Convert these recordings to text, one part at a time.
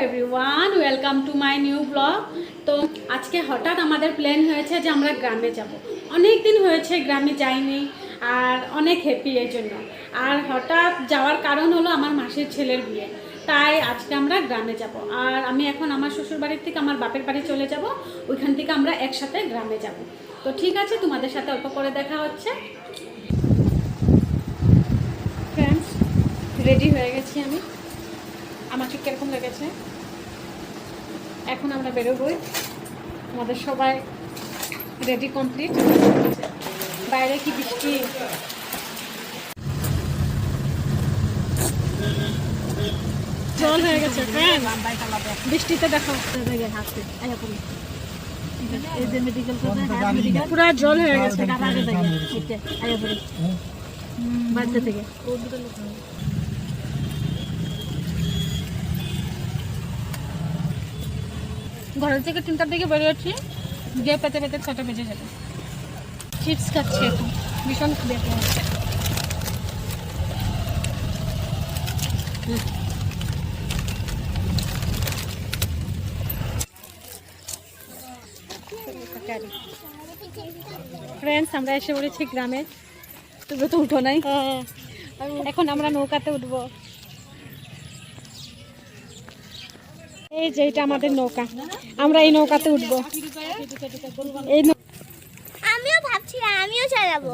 Everyone, welcome to my new blog. তো আজকে হঠাৎ আমাদের প্ল্যান হয়েছে যে আমরা গ্রামে যাব। অনেক দিন হয়েছে গ্রামে যাইনি, আর অনেক হ্যাপি এর জন্য। আর হঠাৎ যাওয়ার কারণ হলো আমার মাসির ছেলের বিয়ে, তাই আজকে আমরা গ্রামে যাব। আর আমি এখন আমার শ্বশুর বাড়ির থেকে আমার বাপের বাড়ি চলে যাব, ওইখান থেকে আমরা একসাথে গ্রামে যাব। তো ঠিক আছে, তোমাদের সাথে অল্প করে দেখা হচ্ছে। ফ্রেন্ডস, রেডি হয়ে গেছি আমি। আমাকে কিরকম লেগেছে? এখন আমরা বেরোবই, আমাদের সবাই রেডি কমপ্লিট। বাইরে কি বৃষ্টি! জল হয়ে গেছে বৃষ্টিতে, দেখো পুরা জল হয়ে গেছে বাড়িতে থেকে। ঘরের থেকে 3টার দিকে বেরিয়েছি, গিয়ে পেতে পেতে 6টা বেজে যাবে। চিপস খাচ্ছি এখন, ভীষণ খেয়ে হচ্ছে। ফ্রেন্ডস, আমরা এসে পড়েছি গ্রামে। তুমি তো উঠো নাই, এখন আমরা নৌকাতে উঠবো। এই যে এটা আমাদের নৌকা, আমরা এই নৌকাতে উঠবো। এই আমিও ভাবছি আমিও চালাবো।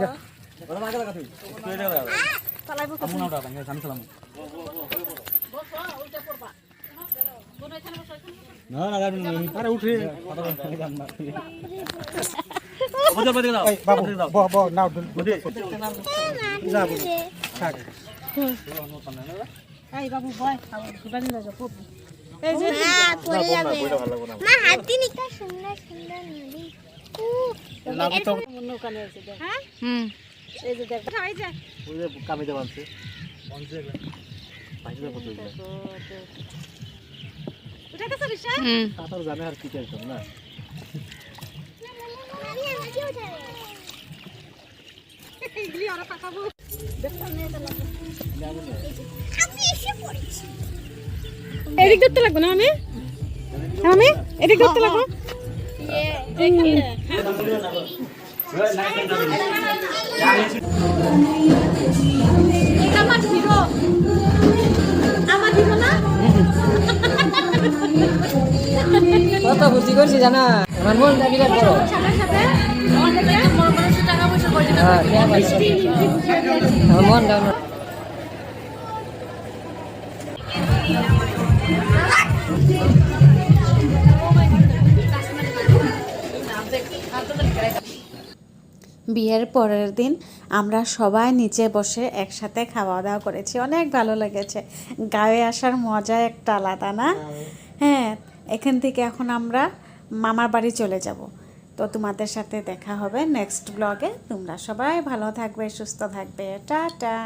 এদিক ধরতে লাগবে না, আমি আমি এদিক ধরতে লাগবো। আমার হিরো, আমার হিরো না। কত খুশি করছি জানা, আমার মনটা বিরাট বড়। আমার মনটা বিয়ের পরের দিন আমরা সবাই নিচে বসে একসাথে খাওয়া দাওয়া করেছি, অনেক ভালো লেগেছে। গায়ে আসার মজা একটা আলাদা না? হ্যাঁ, এখান থেকে এখন আমরা মামার বাড়ি চলে যাব। তো তোমাদের সাথে দেখা হবে নেক্সট ব্লগে। তোমরা সবাই ভালো থাকবে, সুস্থ থাকবে। টাটা।